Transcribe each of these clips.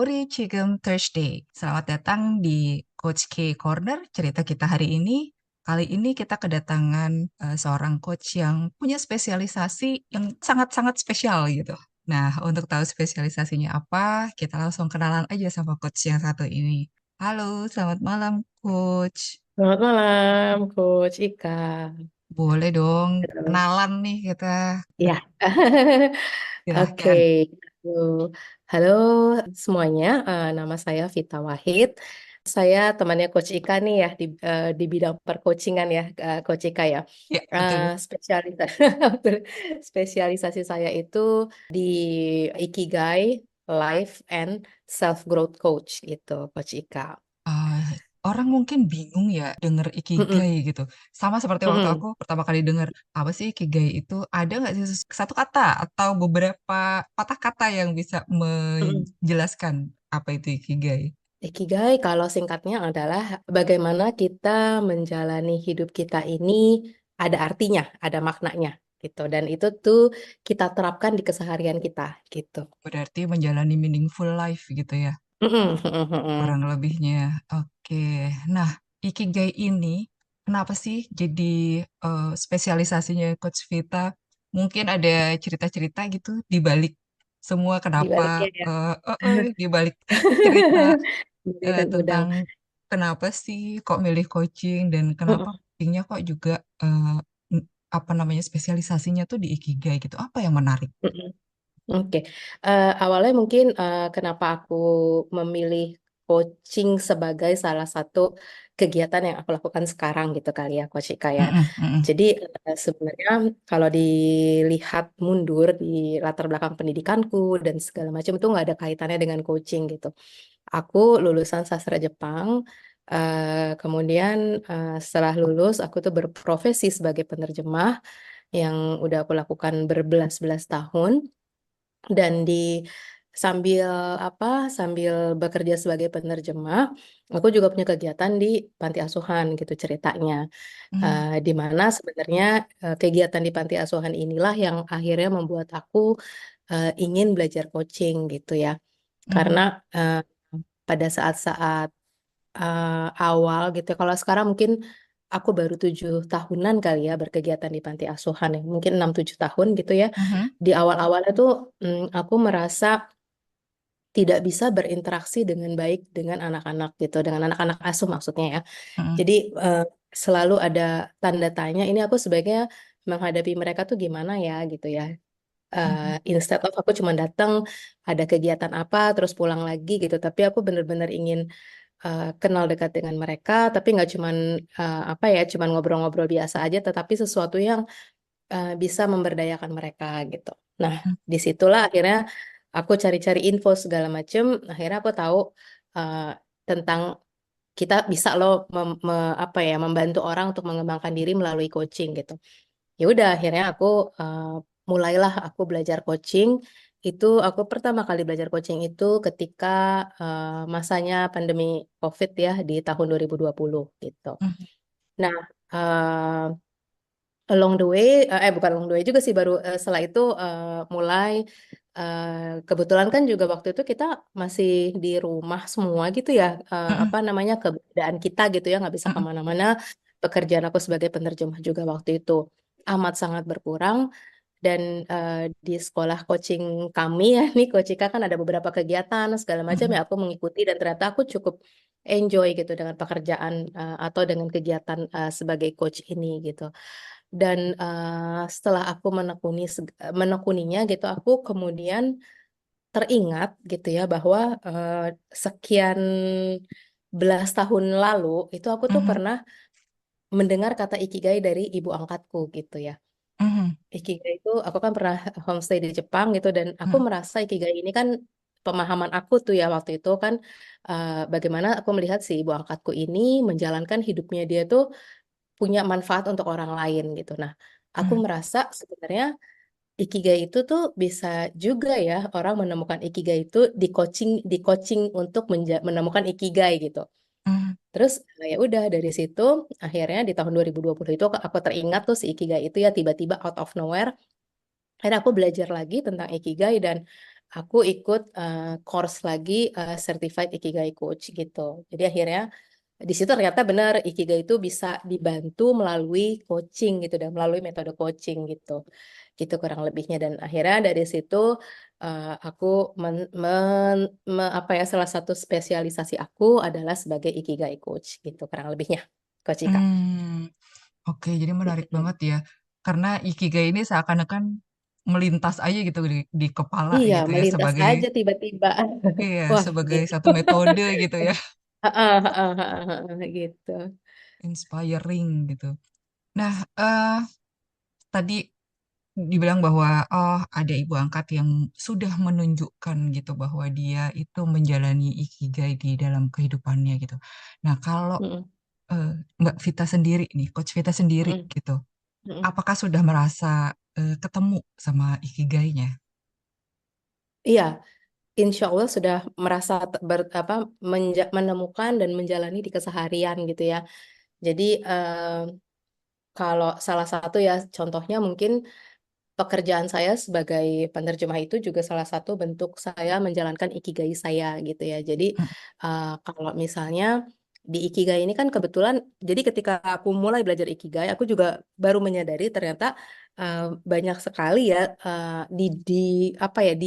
Uri Chigem Thursday. Selamat datang di Coach K Corner. Cerita kita hari ini. Kali ini kita kedatangan seorang coach yang punya spesialisasi yang sangat-sangat spesial gitu. Nah, untuk tahu spesialisasinya apa, kita langsung kenalan aja sama coach yang satu ini. Halo, selamat malam, coach. Selamat malam, Coach Ika. Boleh dong Halo. kenalan nih kita. Ya, oke. Silahkan. Halo, halo semuanya. Nama saya Vita Wahid. Saya temannya Coach Ika nih ya di bidang percoachingan ya, Coach Ika ya. Ya, betul. Spesialitas spesialisasi saya itu di Ikigai, Life and Self Growth Coach gitu, Coach Ika. Ah, orang mungkin bingung ya denger Mm-mm, ikigai gitu. Sama seperti waktu aku mm-mm, pertama kali denger, apa sih ikigai itu? Ada nggak sih satu kata atau beberapa patah kata yang bisa mm-mm. menjelaskan apa itu ikigai? Ikigai kalau singkatnya adalah bagaimana kita menjalani hidup kita ini ada artinya, ada maknanya gitu. Dan itu tuh kita terapkan di keseharian kita gitu. Berarti menjalani meaningful life gitu ya, Mm-mm, mm-mm, mm-mm. kurang lebihnya. Oke. Nah, ikigai ini kenapa sih jadi spesialisasinya Coach Vita? Mungkin ada cerita-cerita gitu di balik semua Di kenapa baliknya ya. di balik cerita Dari dan udang. tentang kenapa sih kok milih coaching dan kenapa Mm-mm, coachingnya kok juga n- apa namanya spesialisasinya tuh di ikigai gitu. Apa yang menarik? mm-mm. Oke, awalnya mungkin kenapa aku memilih coaching sebagai salah satu kegiatan yang aku lakukan sekarang gitu kali ya, Coach Ika ya. Mm-mm, mm-mm, Jadi sebenarnya kalau dilihat mundur di latar belakang pendidikanku dan segala macam itu nggak ada kaitannya dengan coaching gitu. Aku lulusan sastra Jepang, kemudian setelah lulus aku tuh berprofesi sebagai penerjemah yang udah aku lakukan berbelas-belas tahun. Dan sambil sambil bekerja sebagai penerjemah, aku juga punya kegiatan di panti asuhan gitu ceritanya. mm, Di mana sebenarnya kegiatan di panti asuhan inilah yang akhirnya membuat aku ingin belajar coaching gitu ya. Karena mm, eh, pada saat-saat awal gitu, kalau sekarang mungkin aku baru 7 tahunan kali ya berkegiatan di panti asuhan ya, mungkin 6-7 tahun gitu ya. mhm, Di awal-awalnya tuh aku merasa tidak bisa berinteraksi dengan baik dengan anak-anak gitu, dengan anak-anak asuh maksudnya ya. mm, Jadi eh, selalu ada tanda tanya, ini aku sebaiknya menghadapi mereka tuh gimana ya gitu ya. mhm, Instead of aku cuma datang ada kegiatan apa terus pulang lagi gitu, tapi aku benar-benar ingin kenal dekat dengan mereka, tapi nggak cuman cuman ngobrol-ngobrol biasa aja, tetapi sesuatu yang bisa memberdayakan mereka gitu. Nah, mm, disitulah akhirnya aku cari-cari info segala macem. Akhirnya aku tahu uh, tentang kita bisa loh membantu orang untuk mengembangkan diri melalui coaching gitu. Ya udah, akhirnya aku mulailah aku belajar coaching. Itu aku pertama kali belajar coaching itu ketika masanya pandemi COVID ya di tahun 2020 gitu. mhm, Nah, along the way, bukan along the way juga sih, baru setelah itu mulai, eh, kebetulan kan juga waktu itu kita masih di rumah semua gitu ya, mhm, apa namanya, keberadaan kita gitu ya, nggak bisa mhm, kemana-mana, pekerjaan aku sebagai penerjemah juga waktu itu amat sangat berkurang, dan di sekolah coaching kami ya, nih Coachika kan ada beberapa kegiatan segala macam ya mhm, aku mengikuti dan ternyata aku cukup enjoy gitu dengan pekerjaan atau dengan kegiatan sebagai coach ini gitu. Dan setelah aku menekuninya gitu, aku kemudian teringat gitu ya bahwa sekian belas tahun lalu itu aku tuh mhm, pernah mendengar kata ikigai dari ibu angkatku gitu ya. mhm, Ikigai itu aku kan pernah homestay di Jepang gitu dan aku mhm, merasa ikigai ini kan pemahaman aku tuh ya waktu itu kan bagaimana aku melihat si ibu angkatku ini menjalankan hidupnya dia tuh punya manfaat untuk orang lain gitu. Nah, aku mhm, merasa sebenarnya ikigai itu tuh bisa juga ya orang menemukan ikigai itu di coaching untuk menemukan ikigai gitu. mhm, Terus ya udah dari situ akhirnya di tahun 2020 itu aku teringat tuh si ikigai itu ya tiba-tiba out of nowhere. Akhirnya aku belajar lagi tentang ikigai dan aku ikut course lagi Certified Ikigai Coach gitu. Jadi akhirnya di situ ternyata benar Ikigai itu bisa dibantu melalui coaching gitu dan melalui metode coaching gitu. Gitu kurang lebihnya dan akhirnya dari situ aku apa ya salah satu spesialisasi aku adalah sebagai Ikigai Coach gitu kurang lebihnya. Coach Ika. Hmm, oke, jadi menarik Mm-mm. banget ya. Karena ikigai ini seakan-akan melintas aja gitu di kepala Iya, gitu ya melintas sebagai aja tiba-tiba. iya Wah, sebagai gitu. satu metode gitu ya, Heeh, heeh, heeh, heeh, gitu. inspiring gitu. Nah, tadi dibilang bahwa oh ada ibu angkat yang sudah menunjukkan gitu bahwa dia itu menjalani ikigai di dalam kehidupannya gitu. Nah, kalau Mm-mm, eh, Mbak Vita sendiri nih, Coach Vita sendiri mm-mm, gitu, mm-mm. apakah sudah merasa ketemu sama ikigainya? Iya, insya Allah sudah merasa menemukan dan menjalani di keseharian gitu ya. Jadi kalau salah satu ya contohnya mungkin pekerjaan saya sebagai penerjemah itu juga salah satu bentuk saya menjalankan ikigai saya gitu ya. Jadi Mm, kalau misalnya di ikigai ini kan kebetulan, jadi ketika aku mulai belajar ikigai, aku juga baru menyadari ternyata eh, banyak sekali ya di apa ya di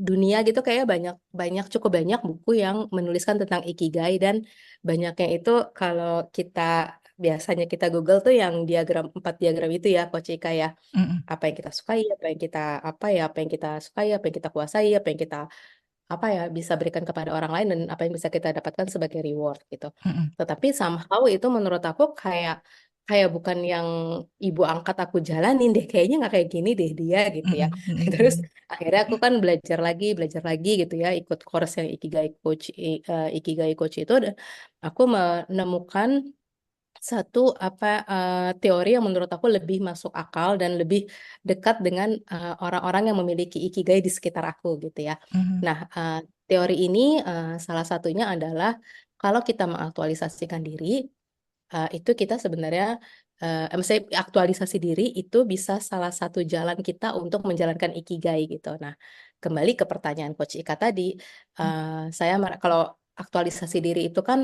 dunia gitu kayak banyak banyak cukup banyak buku yang menuliskan tentang ikigai dan banyaknya itu kalau kita biasanya kita Google tuh yang diagram 4 diagram itu ya Coach Ika ya mm, apa yang kita sukai, apa yang kita sukai, apa yang kita kuasai, apa yang kita bisa berikan kepada orang lain dan apa yang bisa kita dapatkan sebagai reward gitu. mm, Tetapi somehow itu menurut aku kayak kayak bukan yang ibu angkat aku jalanin deh, kayaknya nggak kayak gini deh dia gitu ya. mm, mm, Terus mm, akhirnya aku kan belajar lagi gitu ya, ikut course yang Ikigai Coach itu dan aku menemukan satu teori yang menurut aku lebih masuk akal dan lebih dekat dengan orang-orang yang memiliki ikigai di sekitar aku gitu ya. mm, Nah, teori ini salah satunya adalah kalau kita mengaktualisasikan diri, itu kita sebenarnya misalnya aktualisasi diri itu bisa salah satu jalan kita untuk menjalankan ikigai gitu. Nah, kembali ke pertanyaan Coach Ika tadi, mm, kalau aktualisasi diri itu kan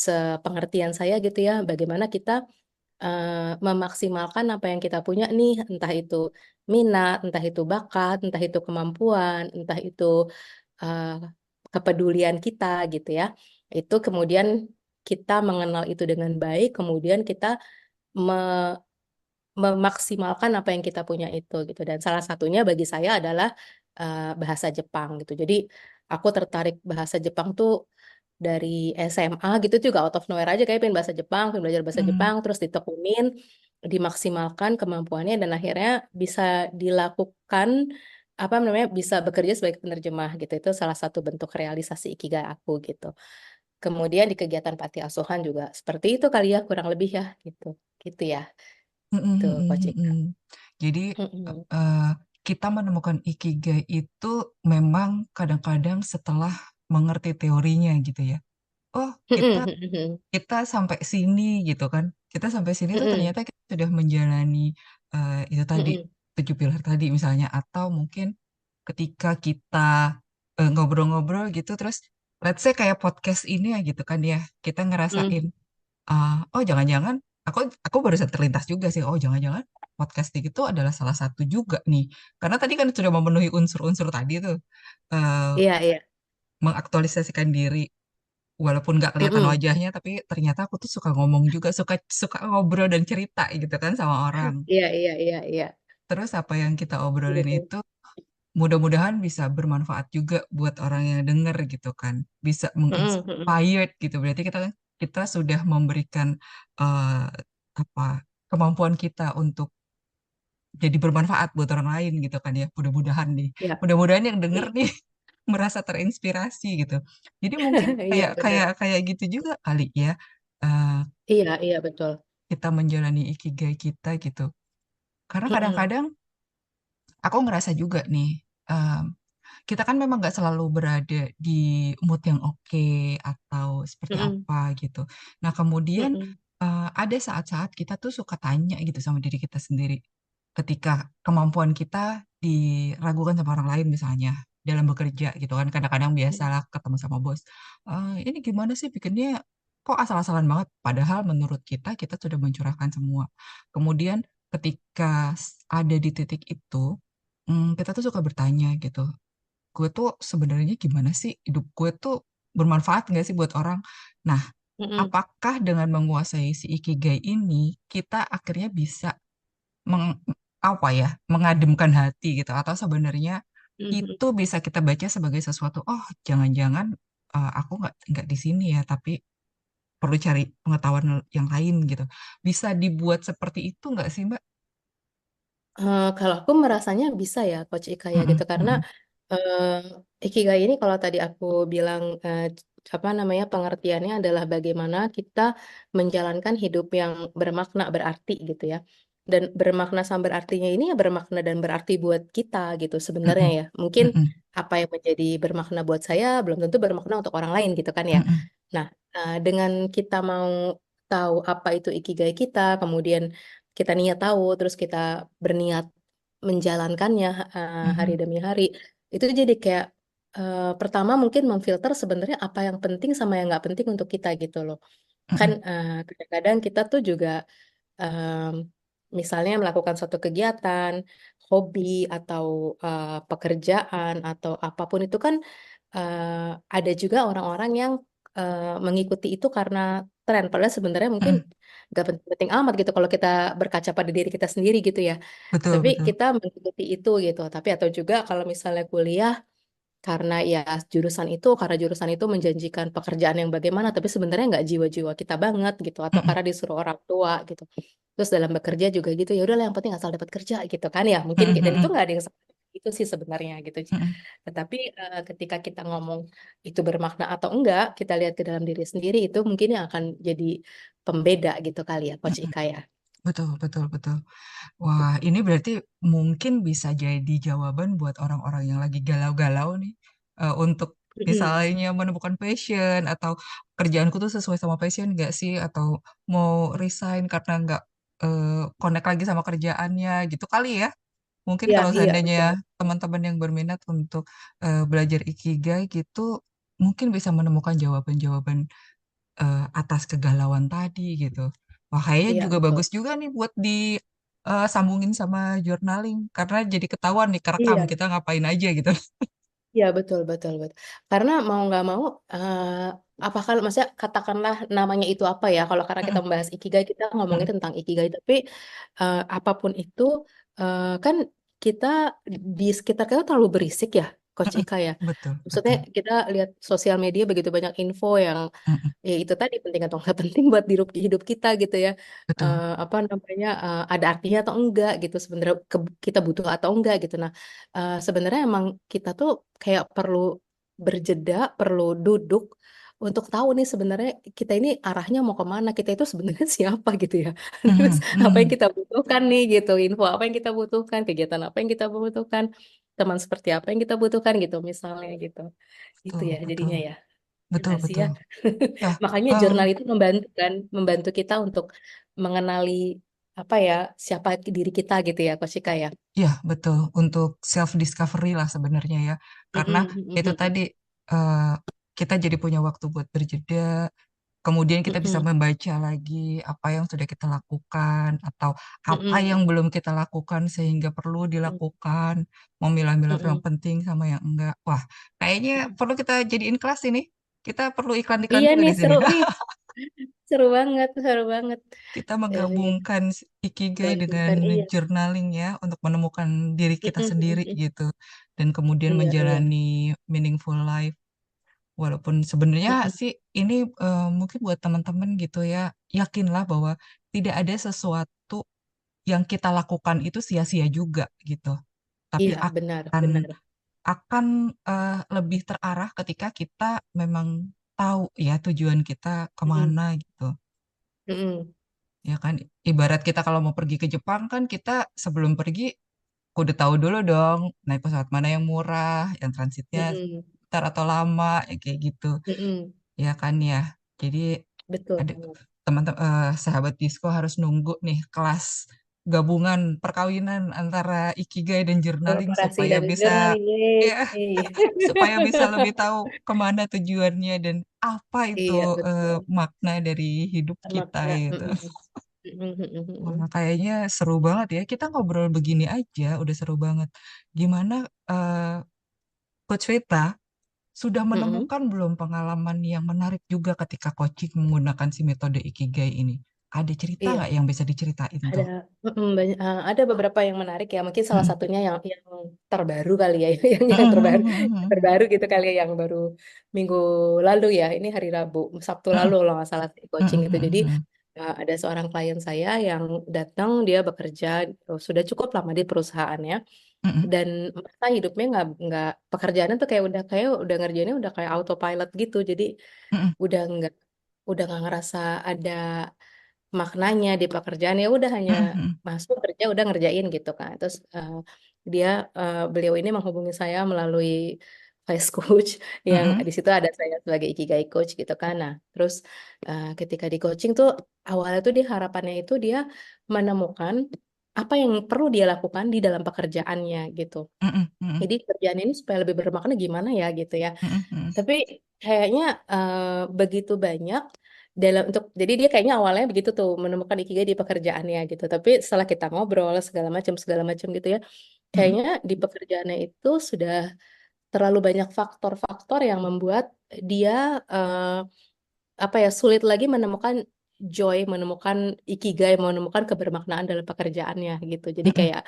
sepengertian saya gitu ya, bagaimana kita memaksimalkan apa yang kita punya nih, entah itu minat, entah itu bakat, entah itu kemampuan, entah itu eh, kepedulian kita gitu ya. Itu kemudian kita mengenal itu dengan baik, kemudian kita me- memaksimalkan apa yang kita punya itu gitu. Dan salah satunya bagi saya adalah bahasa Jepang gitu. Jadi aku tertarik bahasa Jepang tuh dari SMA gitu juga out of nowhere aja kayak pengen bahasa Jepang, pengen belajar bahasa mm, Jepang, terus ditekunin, dimaksimalkan kemampuannya dan akhirnya bisa dilakukan apa namanya bisa bekerja sebagai penerjemah gitu. Itu salah satu bentuk realisasi ikigai aku gitu. Kemudian di kegiatan panti asuhan juga seperti itu kali ya kurang lebih ya gitu. Gitu ya. mm, mm, Tuh, mm, Coach mm, Ika. mm. Jadi Mm-mm. eh, kita menemukan ikigai itu memang kadang-kadang setelah mengerti teorinya gitu ya. Oh, kita Mm-mm. Mm-mm. kita sampai sini gitu kan. Kita sampai sini tuh Mm-mm. ternyata kita sudah menjalani itu tadi Mm-mm. 7 pilar tadi misalnya atau mungkin ketika kita ngobrol-ngobrol gitu terus let's say kayak podcast ini ya gitu kan ya. Kita ngerasain Mm. oh jangan-jangan aku barusan terlintas juga sih. Oh jangan-jangan podcasting itu adalah salah satu juga nih. Karena tadi kan sudah memenuhi unsur-unsur tadi tuh eh, Iya, iya. mengaktualisasikan diri walaupun nggak kelihatan Mm-mm. wajahnya tapi ternyata aku tuh suka ngomong juga suka suka ngobrol dan cerita gitu kan sama orang Iya, iya, iya, iya. terus apa yang kita obrolin Gitu. itu mudah-mudahan bisa bermanfaat juga buat orang yang denger gitu kan bisa Mm-mm. Mm-mm. menginspired gitu berarti kita sudah memberikan eh, apa kemampuan kita untuk jadi bermanfaat buat orang lain gitu kan ya mudah-mudahan nih Iya. mudah-mudahan yang denger Iya, nih merasa terinspirasi gitu jadi mungkin iya kayak benar. kayak kayak gitu juga kali ya eh, Iya, iya betul. kita menjalani ikigai kita gitu karena Mm-mm. kadang-kadang aku ngerasa juga nih em, kita kan memang nggak selalu berada di mood yang oke atau seperti Mm-mm. apa gitu nah kemudian Mm-mm. ada saat-saat kita tuh suka tanya gitu sama diri kita sendiri ketika kemampuan kita diragukan sama orang lain misalnya dalam bekerja gitu kan. Kadang-kadang Mm, biasalah ketemu sama bos. Ini gimana sih bikinnya kok asal-asalan banget? Padahal menurut kita sudah mencurahkan semua. Kemudian ketika ada di titik itu, kita tuh suka bertanya gitu. Gue tuh sebenarnya gimana sih? Hidup gue tuh bermanfaat nggak sih buat orang? Nah, mm, apakah dengan menguasai si ikigai ini kita akhirnya bisa meng, apa ya, mengademkan hati gitu atau sebenarnya mm, mm. itu bisa kita baca sebagai sesuatu, oh jangan-jangan aku nggak di sini ya, tapi perlu cari pengetahuan yang lain gitu. Bisa dibuat seperti itu nggak sih Mbak? Kalau aku merasanya bisa ya Coach Ika ya Mm-mm, gitu karena mm-mm, Ikigai ini kalau tadi aku bilang apa namanya pengertiannya adalah bagaimana kita menjalankan hidup yang bermakna berarti gitu ya. Dan bermakna sama berartinya ini ya bermakna dan berarti buat kita gitu sebenarnya mm-mm, ya. Mungkin mm-mm, apa yang menjadi bermakna buat saya belum tentu bermakna untuk orang lain gitu kan ya. mm-mm, Nah, dengan kita mau tahu apa itu ikigai kita, kemudian kita niat tahu, terus kita berniat menjalankannya hari mm-mm, demi hari, itu jadi kayak pertama mungkin memfilter sebenarnya apa yang penting sama yang nggak penting untuk kita gitu loh. Kan mm-mm, kadang-kadang kita tuh juga em, misalnya melakukan suatu kegiatan, hobi atau pekerjaan atau apapun itu kan ada juga orang-orang yang mengikuti itu karena tren. Padahal sebenarnya mungkin mm-mm. nggak penting-penting amat gitu kalau kita berkaca pada diri kita sendiri gitu ya. Betul, Tapi betul. kita mengikuti itu gitu. Tapi atau juga kalau misalnya kuliah karena ya karena jurusan itu menjanjikan pekerjaan yang bagaimana, tapi sebenarnya nggak jiwa-jiwa kita banget gitu. Atau Mm-mm, karena disuruh orang tua gitu. Terus dalam bekerja juga gitu ya udahlah yang penting asal dapat kerja gitu kan ya. Mungkin mm-mm, dan itu mm-mm, nggak ada yang salah itu sih sebenarnya gitu. mm-mm, Tetapi ketika kita ngomong itu bermakna atau enggak, kita lihat ke dalam diri sendiri itu mungkin yang akan jadi pembeda gitu kali ya, Coach mm-mm. Ika ya. Betul, betul, betul. Wah, ini berarti mungkin bisa jadi jawaban buat orang-orang yang lagi galau-galau nih, untuk Mm-mm. misalnya menemukan passion atau kerjaanku tuh sesuai sama passion nggak sih? Atau mau resign karena nggak connect lagi sama kerjaannya gitu kali ya? Mungkin Iya, kalau iya seandainya betul. teman-teman yang berminat untuk belajar ikigai gitu, mungkin bisa menemukan jawaban-jawaban atas kegalauan tadi gitu. Wah, kayaknya Iya juga betul. bagus juga nih buat disambungin sama journaling karena jadi ketahuan nih kerekam Iya. kita ngapain aja gitu. Iya betul betul betul. Karena mau nggak mau, apakah maksudnya katakanlah namanya itu apa ya? Kalau karena kita Mm-mm, membahas ikigai, kita ngomongin mm-mm, tentang ikigai. Tapi apapun itu, kan kita di sekitar kita terlalu berisik ya, Coach mm-mm. Ika ya. Betul, Maksudnya betul. kita lihat sosial media begitu banyak info yang Mm-mm, ya itu tadi penting atau nggak penting buat hidup kita gitu ya. betul. Apa namanya ada artinya atau enggak gitu sebenarnya kita butuh atau enggak gitu. Nah sebenarnya emang kita tuh kayak perlu berjeda, perlu duduk untuk tahu nih sebenarnya kita ini arahnya mau kemana, kita itu sebenarnya siapa gitu ya. Terus Mhm, apa yang mhm. kita butuhkan nih gitu, info apa yang kita butuhkan, kegiatan apa yang kita butuhkan, teman seperti apa yang kita butuhkan gitu misalnya gitu. Gitu Betul, ya betul. jadinya ya. Ya Betul, nggak sih ya? betul. Ya, Makanya jurnal em, itu membantu kan, membantu kita untuk mengenali apa ya, siapa diri kita gitu ya, Coach Ika ya. ya betul. Untuk self discovery lah sebenarnya ya. Karena Mm-mm, itu mm-mm, tadi eh, kita jadi punya waktu buat berjeda. Kemudian kita bisa mm-mm, membaca lagi apa yang sudah kita lakukan atau apa yang mm-mm, belum kita lakukan sehingga perlu dilakukan, memilah-milah yang mm-mm. penting sama yang enggak. Wah, kayaknya perlu kita jadiin kelas ini. Kita perlu iklan-iklan Iya juga nih di sini. seru nih, seru banget, seru banget. Kita Ya, menggabungkan ikigai dengan gabungkan iya. journaling ya untuk menemukan diri kita Mm-mm, sendiri mm-mm. gitu dan kemudian Iya, iya. menjalani meaningful life. Walaupun sebenarnya Mm-mm, sih ini mungkin buat teman-teman gitu ya, yakinlah bahwa tidak ada sesuatu yang kita lakukan itu sia-sia juga gitu. Tapi Iya, benar, akan benar. akan lebih terarah ketika kita memang tahu ya tujuan kita Mm-mm, kemana gitu. mm-mm, Ya kan, ibarat kita kalau mau pergi ke Jepang kan kita sebelum pergi kudu tahu dulu dong naik pesawat mana yang murah, yang transitnya mm-mm, sebentar atau lama, ya kayak gitu. mm-mm. Ya kan ya. Jadi Betul ada banget. teman-teman sahabat Disko harus nunggu nih kelas gabungan perkawinan antara ikigai dan journaling Kolaborasi supaya dan bisa journaling, ya yeay. supaya bisa lebih tahu kemana tujuannya dan apa itu Iya, betul. makna dari hidup kita Makna. gitu. Mm-mm. Mm-mm, Wah, mm-mm, kayaknya seru banget ya. Kita ngobrol begini aja udah seru banget. Gimana eh, Coach Veta sudah mm-mm. menemukan belum pengalaman yang menarik juga ketika coaching menggunakan si metode Ikigai ini? Ada cerita Iya. nggak yang bisa diceritain Ada tuh? ada beberapa yang menarik ya. Mungkin salah Mm-mm. satunya yang terbaru kali ya, yang Mm-mm, terbaru mm-mm, terbaru gitu kali ya, yang baru minggu lalu ya. Ini hari Rabu, Sabtu lalu mm-mm, kalau nggak salah sih, coaching mm-mm, itu. Jadi mm-mm, ada seorang klien saya yang datang, dia bekerja sudah cukup lama di perusahaannya, mm-mm, dan merasa hidupnya nggak pekerjaannya tuh kayak udah ngerjainnya udah kayak autopilot gitu. Jadi mm-mm, udah nggak udah nggak ngerasa ada maknanya di pekerjaan, ya udah hanya mm-mm, masuk kerja udah ngerjain gitu kan. Terus dia beliau ini menghubungi saya melalui Vice Coach, yang mm-mm, di situ ada saya sebagai Ikigai Coach gitu kan. Nah, terus ketika di coaching tuh awalnya tuh dia harapannya itu dia menemukan apa yang perlu dia lakukan di dalam pekerjaannya gitu. mm-mm, mm-mm, Jadi kerjaan ini supaya lebih bermakna gimana ya gitu ya. mm-mm, mm-mm, Tapi kayaknya begitu banyak dalam untuk, jadi dia kayaknya awalnya begitu tuh menemukan ikigai di pekerjaannya gitu. Tapi setelah kita ngobrol segala macam gitu ya, mm-mm, kayaknya di pekerjaannya itu sudah terlalu banyak faktor-faktor yang membuat dia apa ya, sulit lagi menemukan joy, menemukan ikigai, menemukan kebermaknaan dalam pekerjaannya gitu. Jadi mm-mm, kayak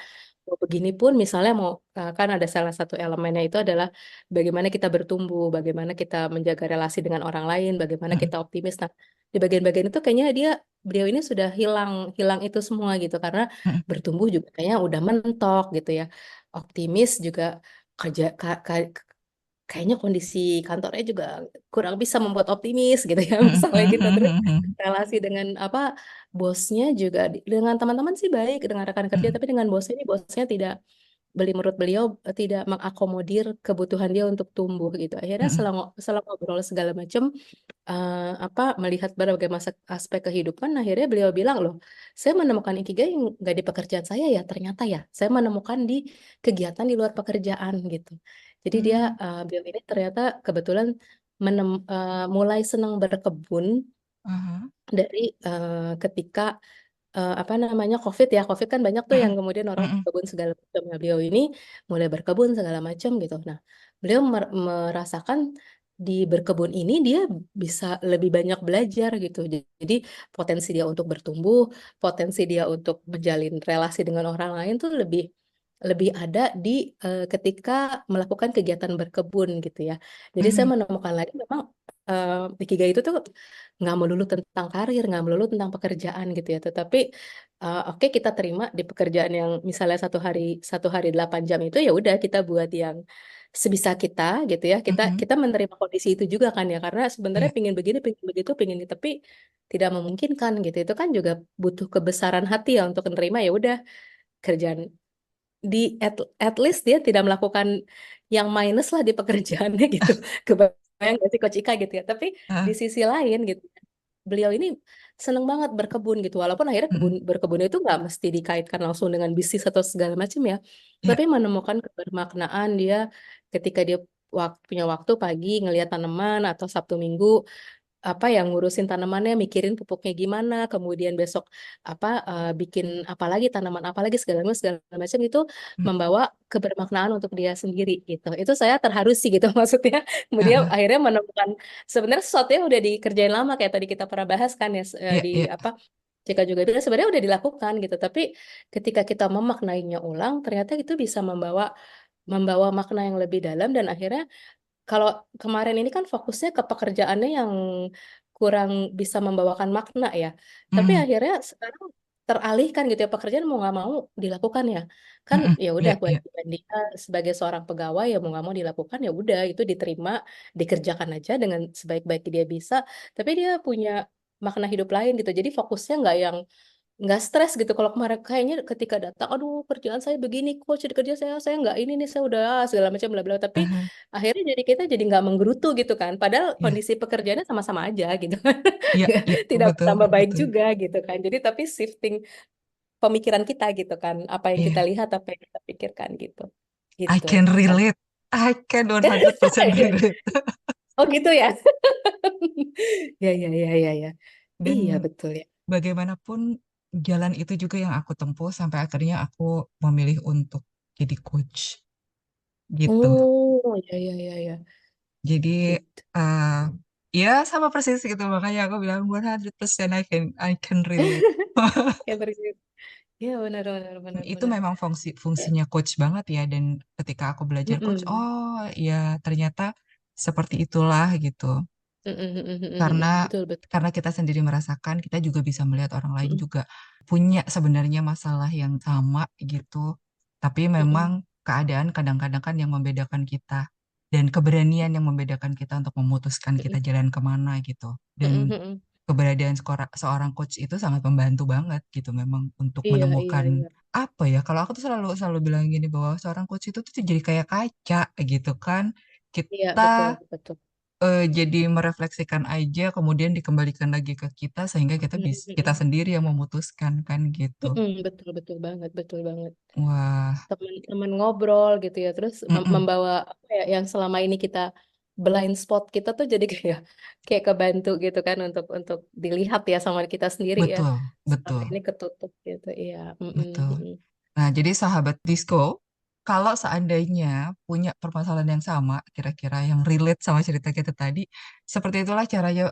mau begini pun misalnya mau kan ada salah satu elemennya itu adalah bagaimana kita bertumbuh, bagaimana kita menjaga relasi dengan orang lain, bagaimana mm-mm, kita optimis. Nah, di bagian-bagian itu kayaknya beliau ini sudah hilang hilang itu semua gitu, karena mm-mm, bertumbuh juga kayaknya udah mentok gitu ya. Optimis juga kerja kayaknya kondisi kantornya juga kurang bisa membuat optimis gitu ya, mm-mm, misalnya gitu. Terus mm-mm, relasi dengan apa, bosnya juga dengan teman-teman sih baik, dengan rekan kerja, mm-mm, tapi dengan bosnya ini, bosnya tidak menurut beliau tidak mengakomodir kebutuhan dia untuk tumbuh gitu. Akhirnya mm-mm, setelah ngobrol segala macam, apa, melihat berbagai aspek kehidupan, akhirnya beliau bilang, loh, saya menemukan ikigai nggak di pekerjaan saya ya, ternyata ya saya menemukan di kegiatan di luar pekerjaan gitu. Jadi mm-mm, beliau ini ternyata kebetulan mulai senang berkebun aha, dari ketika apa namanya, COVID ya, COVID kan banyak tuh yang mm-mm, kemudian orang mm-mm, berkebun segala macam. Nah, beliau ini mulai berkebun segala macam gitu. Nah, beliau merasakan di berkebun ini dia bisa lebih banyak belajar gitu. Jadi potensi dia untuk bertumbuh, potensi dia untuk menjalin relasi dengan orang lain tuh lebih lebih ada di ketika melakukan kegiatan berkebun gitu ya. Jadi saya mm-mm, menemukan lagi memang Ikigai itu tuh nggak melulu tentang karir, nggak melulu tentang pekerjaan gitu ya. Tetapi oke, kita terima di pekerjaan yang misalnya satu hari 8 jam itu, ya udah kita buat yang sebisa kita gitu ya. Kita mm-mm. kita menerima kondisi itu juga kan ya, karena sebenarnya Iya, pingin begini, pingin begitu, pingin ini, tapi tidak memungkinkan gitu. Itu kan juga butuh kebesaran hati ya untuk menerima, ya udah kerjaan di at least dia tidak melakukan yang minus lah di pekerjaannya gitu. Kebayang gak sih Coach Ika gitu ya. Tapi di ah, sisi lain gitu, beliau ini seneng banget berkebun gitu. Walaupun akhirnya mm-mm, berkebun itu nggak mesti dikaitkan langsung dengan bisnis atau segala macam ya. iya, Tapi menemukan kebermaknaan dia ketika dia punya waktu pagi ngelihat tanaman, atau Sabtu Minggu apa yang ngurusin tanamannya, mikirin pupuknya gimana, kemudian besok apa bikin apa lagi, tanaman apa lagi, segala macam itu mm, membawa kebermaknaan untuk dia sendiri gitu. Itu saya terharu sih gitu maksudnya. ah, Kemudian ah, akhirnya menemukan sebenarnya sesuatu yang udah dikerjain lama, kayak tadi kita pernah bahas kan ya, iya, di iya, apa, Cika juga bilang sebenarnya udah dilakukan gitu. Tapi ketika kita memaknainya ulang, ternyata itu bisa membawa membawa makna yang lebih dalam. Dan akhirnya kalau kemarin ini kan fokusnya ke pekerjaannya yang kurang bisa membawakan makna ya. Tapi mm, akhirnya sekarang teralihkan gitu ya, pekerjaan mau nggak mau dilakukan ya. Kan mm-mm, ya udah iya, iya, kewajiban dia sebagai seorang pegawai, ya mau nggak mau dilakukan, ya udah itu diterima, dikerjakan aja dengan sebaik-baik dia bisa. Tapi dia punya makna hidup lain gitu. Jadi fokusnya nggak stres gitu. Kalau kemarin kayaknya ketika datang, aduh kerjaan saya begini, kok jadi kerja saya nggak ini nih, saya udah segala macam bla bla. Tapi aha, akhirnya jadi kita jadi nggak menggerutu gitu kan. Padahal iya, kondisi pekerjaannya sama-sama aja gitu kan. iya, Nggak- iya, Tidak betul, tambah baik betul, juga gitu kan. Jadi tapi shifting pemikiran kita gitu kan, apa yang kita Iya, lihat, apa yang kita pikirkan gitu, I gitu. can relate. I can 100% relate. Oh gitu ya. Ya ya ya ya ya. Iya Dan betul ya. bagaimanapun jalan itu juga yang aku tempuh sampai akhirnya aku memilih untuk jadi coach gitu. Oh ya ya ya ya Jadi gitu. eh ya sama persis gitu, makanya aku bilang 100% I can relate. Ya persis. Ya benar benar benar Itu benar. memang fungsinya coach banget ya, dan ketika aku belajar coach, Mm-mm. oh ya ternyata seperti itulah gitu. Mm-mm, mm-mm, mm-mm, Karena mm-mm. Betul betul. kita sendiri merasakan, kita juga bisa melihat orang lain Mm-mm, juga punya sebenarnya masalah yang sama gitu. Tapi memang mm-mm, keadaan kadang-kadang kan yang membedakan kita, dan keberanian yang membedakan kita untuk memutuskan kita mm-mm, jalan kemana gitu. mm-mm, Dan mm-mm. keberadaan seorang coach itu sangat membantu banget gitu memang untuk Iya iya menemukan iya. apa ya, kalau aku tuh selalu selalu bilang gini bahwa seorang coach itu tuh jadi kayak kaca gitu kan. Iya betul Kita betul. jadi merefleksikan aja, kemudian dikembalikan lagi ke kita sehingga Mm-mm, kita mm-mm. sendiri yang memutuskan kan gitu. Mm-mm, betul betul banget betul banget. Wah, Teman-teman ngobrol gitu ya, terus mm-mm, membawa apa ya yang selama ini kita blind spot kita tuh jadi kayak kayak kebantu gitu kan untuk dilihat ya sama kita sendiri ya, betul, selama betul, ini ketutup gitu iya. Mm-mm, betul. mm-mm. Nah, jadi sahabat disco, kalau seandainya punya permasalahan yang sama, kira-kira yang relate sama cerita kita tadi, seperti itulah caranya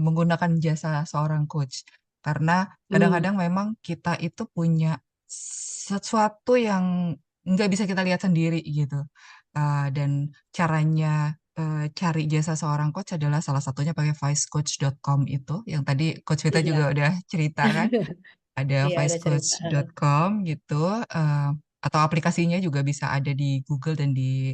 menggunakan jasa seorang coach. Karena Hmm, kadang-kadang memang kita itu punya sesuatu yang nggak bisa kita lihat sendiri gitu. Dan caranya cari jasa seorang coach adalah salah satunya pakai vicecoach.com itu, yang tadi Coach Vita juga iya. udah ceritakan, ada Iya ada cerita. vicecoach.com gitu, eh, atau aplikasinya juga bisa ada di Google dan di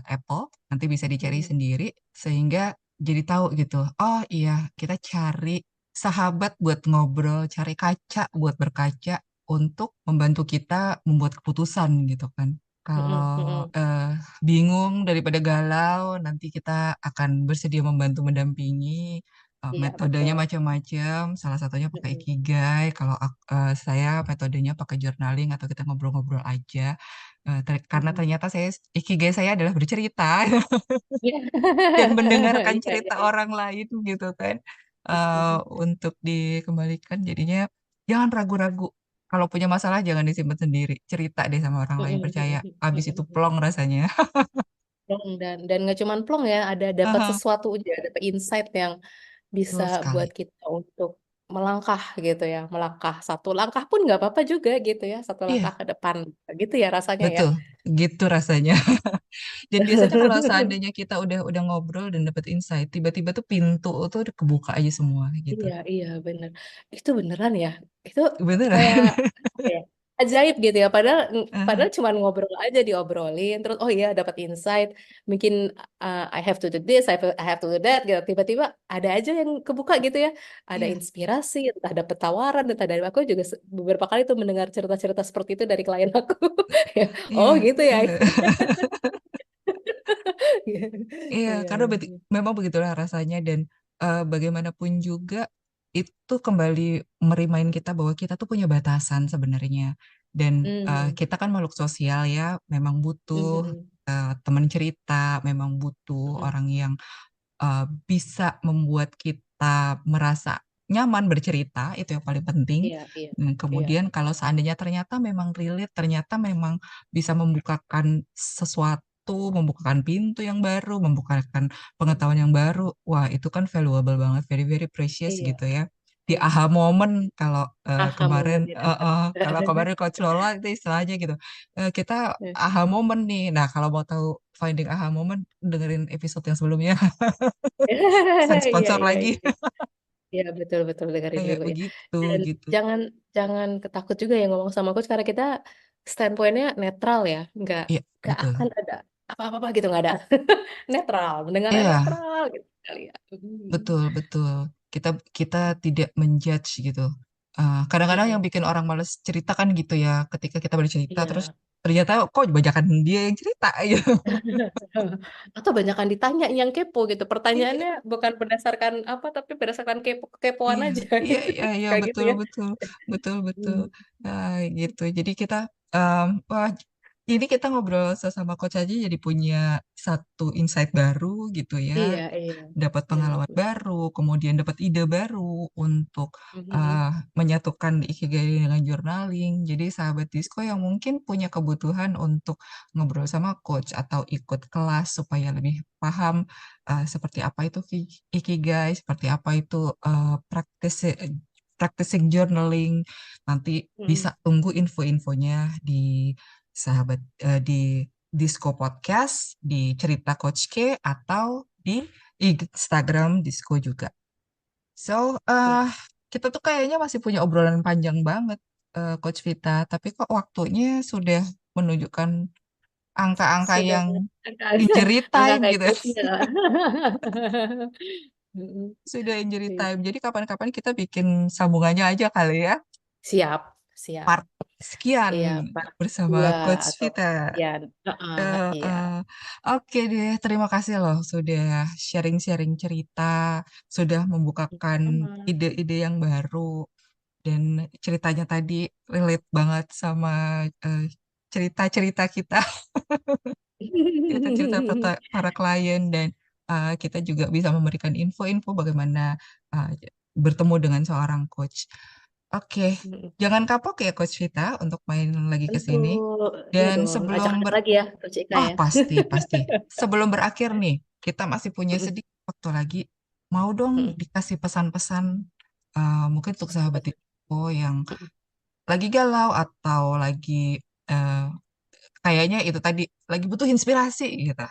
Apple, nanti bisa dicari Mm-mm. sendiri sehingga jadi tahu gitu, oh iya kita cari sahabat buat ngobrol, cari kaca buat berkaca untuk membantu kita membuat keputusan gitu kan. Kalau Mm-mm, mm-mm. eh, bingung daripada galau, nanti kita akan bersedia membantu mendampingi. Iya Metodenya betul. macam-macam, salah satunya pakai Mm-mm, Ikigai. Kalau saya metodenya pakai journaling atau kita ngobrol-ngobrol aja. Karena mm-mm. ternyata Ikigai saya adalah bercerita Iya. dan mendengarkan Iya iya cerita iya. orang lain gitu kan. Eh, Mm-mm. untuk dikembalikan, jadinya jangan ragu-ragu. Kalau punya masalah jangan disimpan sendiri. Cerita deh sama orang lain, Mm-mm, percaya. mm-mm, Abis itu mm-mm. plong rasanya. Dan nggak cuman plong ya, ada dapat Aha, sesuatu aja, dapat insight yang bisa betul sekali. buat kita untuk melangkah gitu ya, melangkah satu langkah pun nggak apa-apa juga gitu ya, satu langkah Iya, ke depan gitu ya rasanya ya. betul. Gitu rasanya. Dan biasanya kalau seandainya kita udah ngobrol dan dapet insight, tiba-tiba tuh pintu tuh udah kebuka aja semua gitu. Iya, iya bener. Itu beneran ya. Itu kayak Beneran. apa ya? Ajaib gitu ya. Padahal Aha, padahal cuma ngobrol aja diobrolin. Terus oh iya dapat insight. Mungkin I have to do this, I have to do that gitu. Tiba-tiba ada aja yang kebuka gitu ya. Ada iya, inspirasi, entah dapet tawaran, entah dari aku juga beberapa kali tuh mendengar cerita-cerita seperti itu dari klien aku. Ya, iya, oh gitu ya. iya. Iya, Iya, iya, karena iya. memang begitulah rasanya, dan bagaimanapun juga itu kembali merimain kita bahwa kita tuh punya batasan sebenarnya, dan Hmm. kita kan makhluk sosial ya, memang butuh Hmm. teman cerita, memang butuh Hmm. orang yang uh, bisa membuat kita merasa nyaman bercerita, itu yang paling penting. Iya, iya, Dan iya. kemudian kalau seandainya ternyata memang relate, ternyata memang bisa membukakan sesuatu, membukakan pintu yang baru, membukakan pengetahuan yang baru, wah itu kan valuable banget, very very precious Iya. gitu ya. Di Iya. aha moment, kalau Aha kemarin, momen ya benar. kalau kemarin Coach Lola itu istilahnya gitu, kita aha moment nih. Nah, kalau mau tahu finding aha moment, dengerin episode yang sebelumnya. Sen Iya sponsor iya lagi. iya. Iya betul betul dengerin Kayak dulu ya. begitu Dan gitu. jangan jangan ketakut juga ya ngomong sama coach karena kita standpointnya netral ya. Iya, Nggak betul. akan ada apa-apa gitu nggak ada. Netral, mendengarnya Iya, netral gitu kali ya. betul, betul. Kita kita tidak menjudge gitu. Kadang-kadang yang Mm-mm. bikin orang males cerita kan gitu ya, ketika kita bercerita terus Iya. ternyata kok banyakan dia yang cerita gitu. Atau banyakan ditanya yang kepo gitu. Iya, Pertanyaannya bukan berdasarkan apa, tapi berdasarkan kepoan iya, aja. iya, iya, iya, Kayak gitu betul, ya. betul, betul, betul. Hmm. Gitu. Jadi kita, wah, ini kita ngobrol sesama coach aja jadi punya satu insight baru gitu ya. Iya, iya. Dapat Benar, pengalaman benar. baru, kemudian dapat ide baru untuk Mhm. uh, menyatukan ikigai dengan journaling. Jadi sahabat Disko yang mungkin punya kebutuhan untuk ngobrol sama coach atau ikut kelas supaya lebih paham seperti apa itu ikigai, seperti apa itu practicing journaling. Nanti bisa Mhm. tunggu info-infonya di sahabat di Disco Podcast, di Cerita Coach K, atau di Instagram Disco juga. So, Ya, kita tuh kayaknya masih punya obrolan panjang banget, Coach Vita. Tapi kok waktunya sudah menunjukkan angka-angka sudah yang angka injury angka time kayak gitu. gitu ya. Mhm. Sudah injury Iya. time. Jadi kapan-kapan kita bikin sambungannya aja kali ya. Siap, siap. Part sekian Iya, part bersama 2 Coach atau Vita. ya, heeh, iya. Eh, Oke deh, terima kasih loh sudah sharing-sharing cerita, sudah membukakan Sama. ide-ide yang baru, dan ceritanya tadi relate banget sama eh, cerita-cerita kita, cerita-cerita para klien, dan kita juga bisa memberikan info-info bagaimana eh, bertemu dengan seorang coach. Oke, jangan kapok ya Coach Vita untuk main lagi ke Tentu, sini. iya Dan dong. sebelum Ajak-ajak lagi ya, Coach Eka Oh, ya. pasti, pasti. Sebelum berakhir nih, kita masih punya sedikit waktu lagi. Mau dong dikasih pesan-pesan mungkin untuk sahabat Info yang lagi galau atau lagi eh, kayaknya itu tadi lagi butuh inspirasi gitu.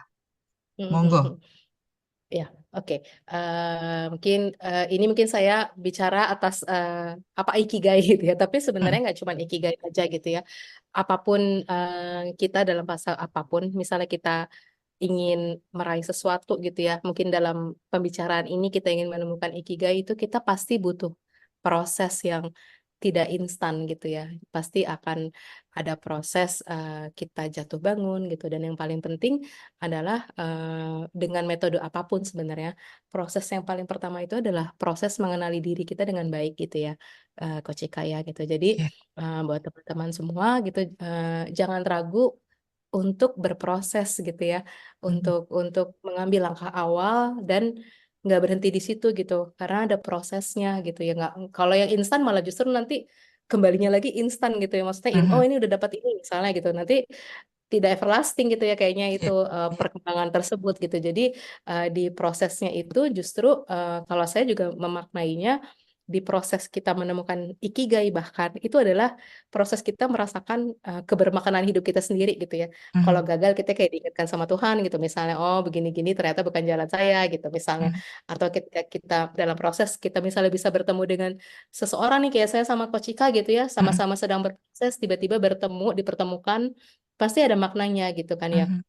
Monggo. Ya, oke. Mungkin ini mungkin saya bicara atas apa ikigai gitu ya. Tapi sebenarnya Mm, nggak cuma ikigai aja gitu ya. Apapun kita dalam fase apapun, misalnya kita ingin meraih sesuatu gitu ya. Mungkin dalam pembicaraan ini kita ingin menemukan ikigai itu kita pasti butuh proses yang tidak instan gitu ya. Pasti akan ada proses kita jatuh bangun gitu. Dan yang paling penting adalah dengan metode apapun sebenarnya. Proses yang paling pertama itu adalah proses mengenali diri kita dengan baik gitu ya. Coach Ika ya gitu. Jadi ya. buat teman-teman semua gitu jangan ragu untuk berproses gitu ya, Mm, untuk mengambil langkah awal dan nggak berhenti di situ gitu, karena ada prosesnya gitu ya. Nggak, kalau yang instan malah justru nanti kembalinya lagi instan gitu ya, maksudnya oh mhm. ini udah dapat ini misalnya gitu, nanti tidak everlasting gitu ya kayaknya itu Ya, ya. perkembangan tersebut gitu. Jadi di prosesnya itu justru kalau saya juga memaknainya di proses kita menemukan ikigai bahkan itu adalah proses kita merasakan kebermaknaan hidup kita sendiri gitu ya. Kalau Mhm, gagal kita kayak diingatkan sama Tuhan gitu misalnya, oh begini-gini ternyata bukan jalan saya gitu misalnya. mhm, Atau ketika kita dalam proses kita misalnya bisa bertemu dengan seseorang nih kayak saya sama Coach Ika gitu ya, mhm, sama-sama sedang berproses tiba-tiba bertemu dipertemukan pasti ada maknanya gitu kan ya. mhm,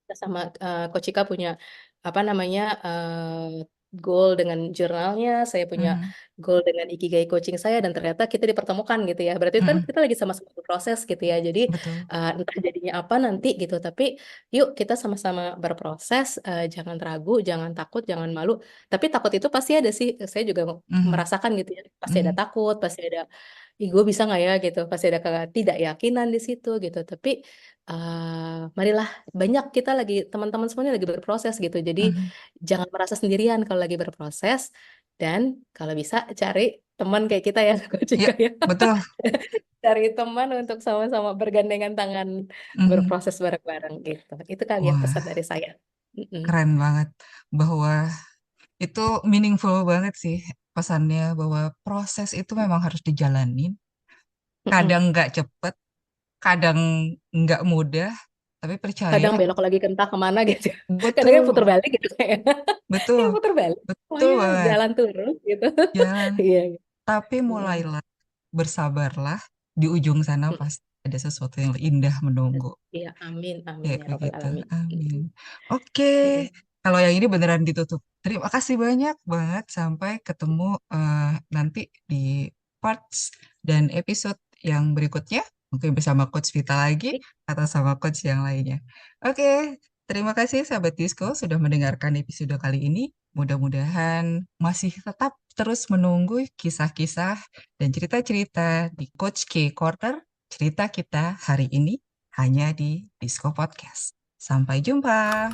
Kita sama Coach Ika punya apa namanya goal dengan jurnalnya, saya punya mhm, goal dengan ikigai coaching saya dan ternyata kita dipertemukan gitu ya. Berarti kan mhm. kita lagi sama-sama berproses gitu ya. Jadi Betul. entah jadinya apa nanti gitu, tapi yuk kita sama-sama berproses, jangan ragu, jangan takut, jangan malu. Tapi takut itu pasti ada sih. Saya juga Mhm, merasakan gitu ya. Pasti ada mhm, takut, pasti ada ih gue bisa nggak ya gitu pasti ada ketidakyakinan di situ gitu tapi marilah banyak kita lagi teman-teman semuanya lagi berproses gitu jadi mhm. jangan merasa sendirian kalau lagi berproses dan kalau bisa cari teman kayak kita ya Coach Ya, Ika ya betul. cari teman untuk sama-sama bergandengan tangan Mhm. berproses bareng-bareng gitu itu kali ya pesan Wah, dari saya. Mm-mm. keren banget bahwa itu meaningful banget sih pesannya bahwa proses itu memang harus dijalanin. Kadang Mm-mm. nggak cepet, kadang nggak mudah, tapi percaya Kadang belok lagi ke entah kemana gitu. Kadang kan putar betul, balik gitu kayak. betul, Ya putar balik. betul Pokoknya banget. jalan terus gitu. Jalan, Iya. tapi Mm-mm. mulailah, bersabarlah, di ujung sana Mm-mm. pasti ada sesuatu yang indah menunggu. Iya, amin, amin Kayak ya Robbal begitu, Alamin. amin. Mm-mm. Oke, Mm-mm. kalau yang ini beneran ditutup. Terima kasih banyak banget, sampai ketemu nanti di parts dan episode yang berikutnya. Mungkin bersama Coach Vita lagi atau sama Coach yang lainnya. Oke, terima kasih sahabat Disco sudah mendengarkan episode kali ini. Mudah-mudahan masih tetap terus menunggu kisah-kisah dan cerita-cerita di Coach K Corner. Cerita kita hari ini hanya di Disco Podcast. Sampai jumpa.